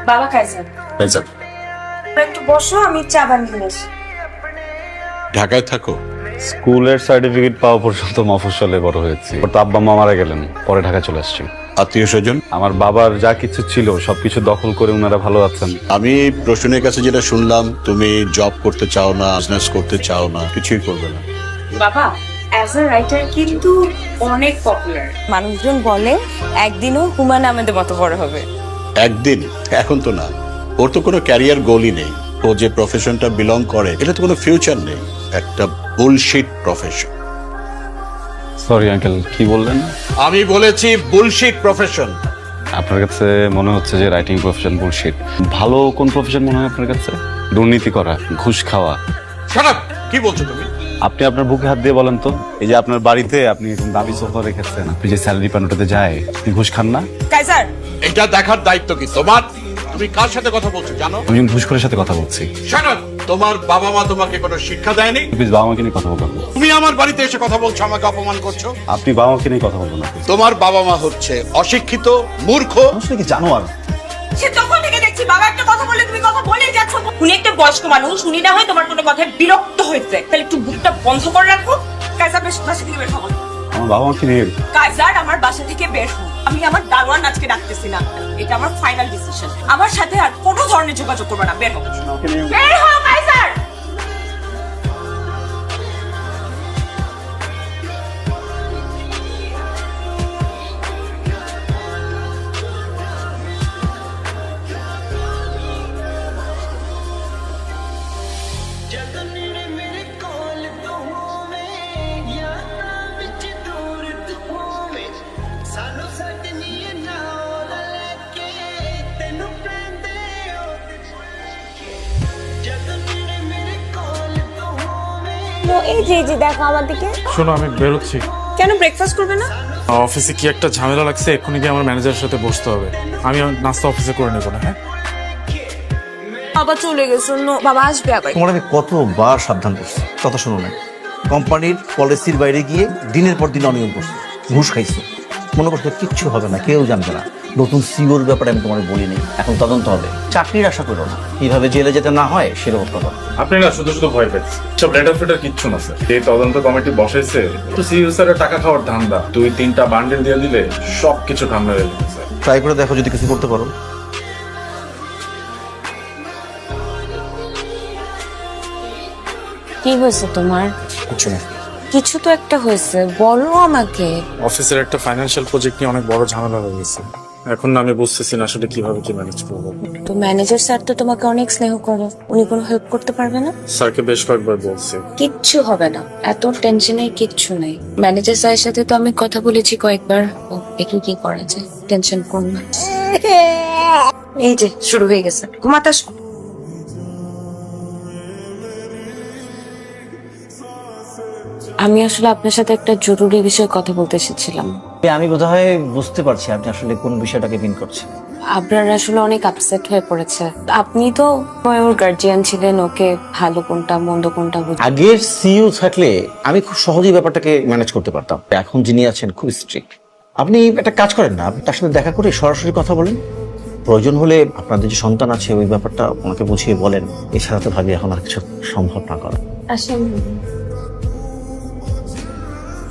বাবা Kaiser, Kaiser, একটু বসো, আমি চা বানিয়ে নিয়ে আসি। ঢাকায় থাকো? স্কুলের সার্টিফিকেট পাওয়া পর্যন্ত মফস্বলে বড় হয়েছি। ওর তো আব্বা মা মারা গেলেন, পরে ঢাকা চলে আসছি। আত্মীয় স্বজন? আমার বাবার যা কিছু ছিল সবকিছু দখল করে ওনারা ভালো আছেন। আমি প্রশ্নের কাছে যেটা শুনলাম, তুমি জব করতে চাও না, বিজনেস করতে চাও না, কিছুই করবে না। বাবা অ্যাজ আ রাইটার কিন্তু অনেক পপুলার, মানুষজন বলে একদিনও হুমায়ুন আহমেদের মতো বড় হবে। একদিন? এখন তো না। ওর তো কোনো ক্যারিয়ার গোলই নেই। ও যে প্রফেশনটা বিলং করে এটা তো কোনো ফিউচার নেই, একটা বুলশিট প্রফেশন। সরি আঙ্কেল, কি বললেন? আমি বলেছি বুলশিট প্রফেশন। আপনার কাছে মনে হচ্ছে যে রাইটিং প্রফেশন বুলশিট। ভালো কোন প্রফেশন মনে হয় আপনার কাছে? দুর্নীতি করা, ঘুষ খাওয়া। Shut up! কি বলছো তুমি? আপনি আপনার বুকে হাত দিয়ে বলেন তো, এই যে আপনার বাড়িতে আপনি এরকম দামি সোফা রেখেছেন, আপনি যে স্যালারি পান ওটাতে যায়, আপনি ঘুষ খান না? কাইজার, এটা দেখার দায়িত্ব কি তোমার? তুমি কার সাথে কথা বলছো জানো? আমি একজন ঘুষখোরের সাথে কথা বলছি। Shut up! তোমার বাবা মা তোমাকে কোনো শিক্ষা দেয়নি? প্লিজ বাবা মাকে নিয়ে কথা বলবেন না। তুমি আমার বাড়িতে এসে কথা বলছো, আমাকে অপমান করছো। আপনি বাবা মাকে নিয়ে কথা বলবেন না। তোমার বাবা মা হচ্ছে অশিক্ষিত, মূর্খ। আসলে কি জানো আর সে তখন থেকে দেখছি বাবা একটা কথা বললে তুমি কথা বলেই যাচ্ছ। উনি একটা বয়স্ক মানুষ, উনি না হয় তোমার কোনো কথায় বিরক্ত হয়েছে, তাহলে একটু বুকটা বন্ধ করে রাখো। কাইজার বাসা থেকে বের হও। আমার বাবা মাকে নিয়ে কাইজার আমার বাসা থেকে বের হও। আমি আমার দারোয়ান আজকে ডাকতেছি না, এটা আমার ফাইনাল ডিসিশন। আমার সাথে আর কোনো ধরনের যোগাযোগ করবে না, বের হও। বের হও কাইজার। এই যে দেখো আমার দিকে। শোনো, আমি বেরোচ্ছি। কেন ব্রেকফাস্ট করবে না? অফিসে কি একটা ঝামেলা লাগছে, এক্ষুনি গিয়ে আমার ম্যানেজারের সাথে বসতে হবে। আমি নাস্তা অফিসে করে নেবো না। হ্যাঁ, বাবা চলে গেছে, বাবা আসবে আবার। তোমার আমি কতবার সাবধান করছি, কথা শোনো না। কোম্পানির পলিসির বাইরে গিয়ে দিনের পর দিন অনিয়ম করছো, ঘুষ খাইছো। মনে করছো কিচ্ছু হবে না, কেউ জানবে না। নতুন সিওর ব্যাপারে আমি তোমার বলিনি, এখন তদন্ত হবে। চাকরির আশা করো না, কিভাবে জেলে যেতে না হয় সেরকম কথা। আপনি না শুধু শুধু ভয় পেয়েছেন। সব লেটার ফেটার কিচ্ছু না স্যার। এই তদন্ত কমিটি বসাইছে তো সিইও স্যারের টাকা খাওয়ার ধান্দা। 2-3টা বান্ডেল দিয়ে দিলে সব কিছু ঠান্ডা হয়ে যাবে স্যার। ট্রাই করে দেখো যদি কিছু করতে পারো। কি হয়েছে তোমার? কিছু না। কিছু তো একটা হয়েছে, বলো আমাকে। অফিসের একটা ফাইন্যান্সিয়াল প্রজেক্ট নিয়ে অনেক বড় ঝামেলা হয়ে গেছে। এখন না আমি বুঝতেছি না আসলে কিভাবে কি ম্যানেজ করবো। তো ম্যানেজার স্যার তো তোমাকে অনেক স্নেহ করে, উনি কোনো হেল্প করতে পারবে না? স্যারকে বেশ কয়েকবার বলছি। কিচ্ছু হবে না, এত টেনশনের কিচ্ছু নেই। ম্যানেজার স্যারের সাথে তো আমি কথা বলেছি কয়েকবার, একটু কি করা যায়, টেনশন করো না। এই যে শুরু হয়ে গেছে, ঘুমাতে আসো। আমি আসলে আপনার সাথে একটা জরুরি বিষয়ে কথা বলতে এসেছিলাম। আমি বোধহয় বুঝতে পারছি আপনি আসলে কোন বিষয়টাকে মিন করছেন। আপনার আসলে অনেক আপসেট হয়ে পড়েছে। আপনি তো ওর গার্জিয়ান ছিলেন, ওকে ভালো কোনটা মন্দ কোনটা আগের সিইও থাকলে আমি খুব সহজেই ব্যাপারটাকে ম্যানেজ করতে পারতাম। এখন যিনি আছেন খুব স্ট্রিক্ট। আপনি একটা কাজ করেন না, আপনি তার সাথে দেখা করে সরাসরি কথা বলেন। প্রয়োজন হলে আপনাদের যে সন্তান আছে ওই ব্যাপারটা ওনাকে বুঝিয়ে বলেন। এছাড়া তো ভাবি এখন আর কিছু সম্ভব না করা। আসলে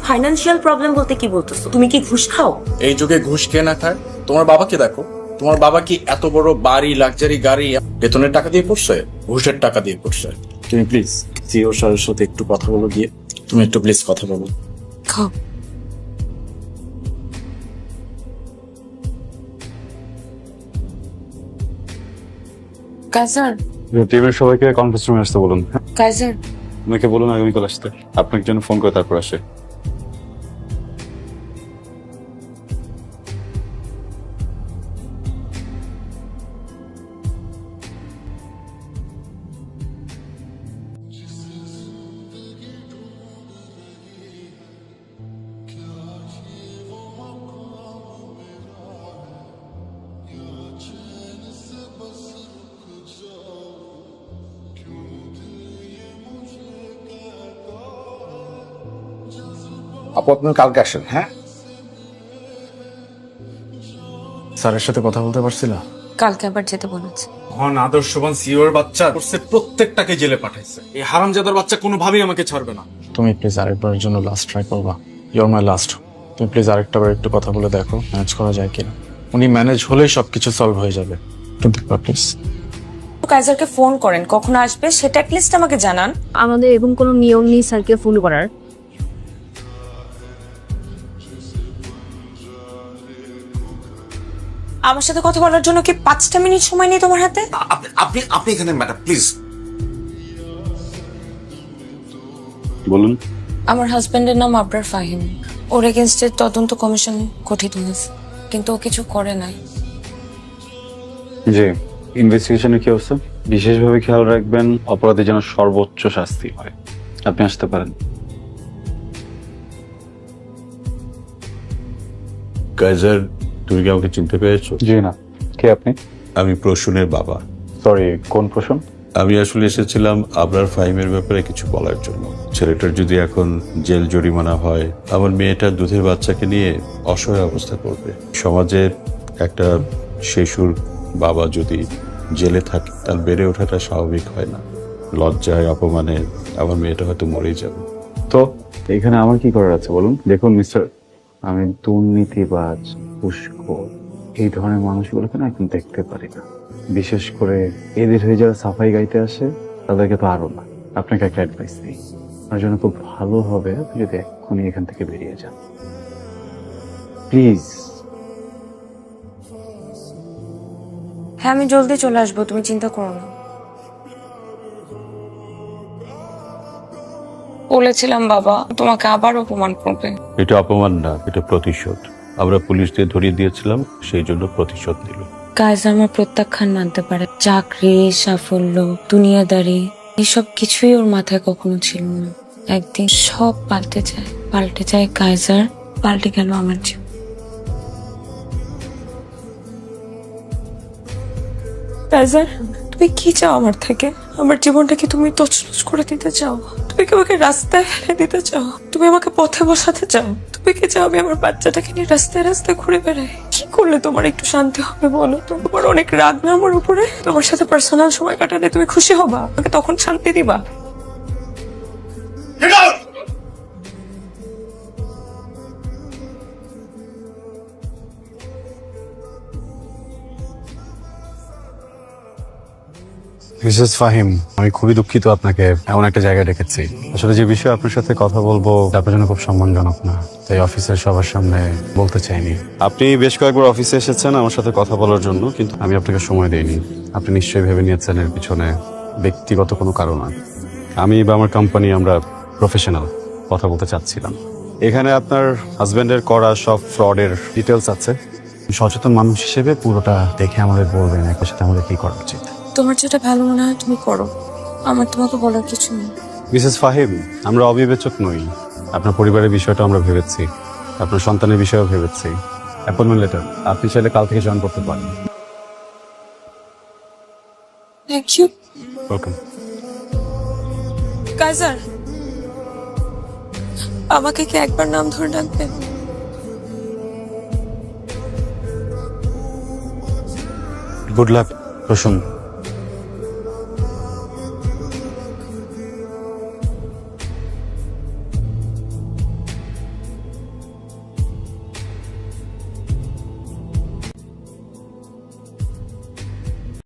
ফাইনান্সিয়াল প্রবলেম বলতে কি বলতেছো? তুমি কি ঘুষ খাও? এই যুগে ঘুষ কে না খায়? তোমার বাবাকে দেখো, তোমার বাবা কি এত বড় বাড়ি, লাক্সারি গাড়ি বেতনের টাকা দিয়ে পড়ছে? ঘুষের টাকা দিয়ে পড়ছে। তুমি প্লিজ সিও স্যারের সাথে একটু কথা বলো গিয়ে। তুমি একটু প্লিজ কথা বলো। খাও। কাইজার, টিমের সবাইকে কনফারেন্স রুমে আসতে বলুন। কাইজার, আমাকে বলুন আগামীকাল আসতে। আপনাকে জন্য ফোন করে তারপর আসে। আপু আপনি কালকে আসেন। হ্যাঁ, স্যারের সাথে কথা বলতে পারছি না। কালকে আবার যেতে বলেছে। মহান আদর্শবান সিওর বাচ্চা করছে, প্রত্যেকটাকে জেলে পাঠাইছে। এই হারামজাদার বাচ্চা কোনোভাবেই আমাকে ছাড়বে না। তুমি প্লিজ আরেকবারের জন্য লাস্ট ট্রাই করবা। Your my last. তুমি প্লিজ আরেকটা বার একটু কথা বলে দেখো ম্যানেজ করা যায় কিনা। উনি ম্যানেজ হলেই সবকিছু সলভ হয়ে যাবে। একটু দেখবা প্লিজ। কাইজারকে ফোন করেন, কখন আসবে সেটা অ্যাটলিস্ট আমাকে জানান। আমাদের এরকম কোনো নিয়ম নেই স্যারকে ফোন করার। আমার সাথে কথা বলার জন্য কি 5টা মিনিট সময় নেই তোমার হাতে? আপনি আপনি এখানে ম্যাডাম প্লিজ। বলুন। আমার হাজবেন্ডের নাম আবরার ফাহিম। ওর এগেনস্টে তদন্ত কমিশন গঠিত হয়েছে, কিন্তু ও কিছু করে নাই। জি, ইনভেস্টিগেশনের কি অবস্থা? বিশেষভাবে খেয়াল রাখবেন অপরাধী যেন সর্বোচ্চ শাস্তি হয়। আপনি আসতে পারেন। কাইজার, তুমি কি আমাকে চিনতে পেরেছো? জি না, কে আপনি? আমি প্রসূনের বাবা। সরি, কোন প্রশ্ন? আমি আসলে এসেছিলাম আবরার ফাহিমের ব্যাপারে কিছু বলার জন্য। ছেলেটার যদি এখন জেল জরিমানা হয়, আমার মেয়েটার দুধের বাচ্চাকে নিয়ে অসহায় অবস্থা করবে। সমাজের একটা শিশুর বাবা যদি জেলে থাকে, তার বেড়ে ওঠাটা স্বাভাবিক হয় না। লজ্জায়, অপমানে আমার মেয়েটা হয়তো মরেই যাবে। তো এখানে আমার কি করার আছে বলুন? দেখুন মিস্টার, আমি দুর্নীতিবাজ, ঘুষখোর এই ধরনের মানুষগুলোকে না এখন দেখতে পারি না। বিশেষ করে এদের হয়ে যারা সাফাই গাইতে আসে তাদেরকে তো আরো না। আপনাকে একটা অ্যাডভাইস দিই, আপনার জন্য খুব ভালো হবে আপনি যদি এক্ষুনি এখান থেকে বেরিয়ে যান, প্লিজ। হ্যাঁ, আমি জলদি চলে আসবো, তুমি চিন্তা করো না। বলেছিলাম বাবা তোমাকে আবার অপমান করবে। এটা অপমান না, এটা প্রতিশোধ। আমরা পুলিশ দিয়ে ধরিয়ে দিয়েছিলাম, সেই জন্য প্রতিশোধ নিল। কাইজার আমার প্রত্যাখ্যান মানতে পারে, চাকরি, সাফল্য, দুনিয়াদারি এসব কিছুই ওর মাথায় কখনো ছিল না। একদিন সব পাল্টে যায় কাইজার, পাল্টে গেল আমার জীবন। কাইজার, তুমি কি চাও আমার থেকে? আমার জীবনটা কি তুমি তছনছ করে দিতে চাও? তুমি কি আমাকে রাস্তায় ফেলে দিতে চাও? তুমি আমাকে পথে বসাতে চাও? তুমি কি চাও আমি আমার বাচ্চাটাকে নিয়ে রাস্তায় রাস্তায় ঘুরে বেড়াই? কি করলে তোমার একটু শান্তি হবে বলো? তোমার অনেক রাগ না আমার উপরে? তোমার সাথে পার্সোনাল সময় কাটালে তুমি খুশি হবা? আমাকে তখন শান্তি দিবা? মিসেস ফাহিম, আমি খুবই দুঃখিত আপনাকে এমন একটা জায়গায় ডেকেছি। আসলে যে বিষয়ে আপনার সাথে কথা বলবো আপনার জন্য খুব সম্মানজনক না, তাই অফিসের সবার সামনে বলতে চাইনি। আপনি বেশ কয়েকবার অফিসে এসেছেন আমার সাথে কথা বলার জন্য, কিন্তু আমি আপনাকে সময় দেইনি। আপনি নিশ্চয়ই ভেবে নিয়েছেন এর পিছনে ব্যক্তিগত কোনো কারণ আছে। আমি বা আমার কোম্পানি আমরা প্রফেশনাল, কথা বলতে চাচ্ছিলাম। এখানে আপনার হাজবেন্ডের করা সব ফ্রডের ডিটেলস আছে। সচেতন মানুষ হিসেবে পুরোটা দেখে আমাদের বলবেন একই সাথে আমাদের কি করা উচিত। তোমার যেটা ভালো মনে হয় তুমি করো, আমার তোমাকে বলার কিছু নেই। মিসেস ফাহিম, আমরা অবিবেচক নই। আপনার পরিবারের বিষয়টা আমরা ভেবেছি, আপনার সন্তানের বিষয়েও ভেবেছি। অ্যাপয়েন্টমেন্ট লেটার আপনি চাইলে কাল থেকে জয়েন করতে পারেন। Thank you. ওয়েলকাম। কাইজার, আমাকে কি একবার নাম ধরে ডাকবেন? Good luck Prasun.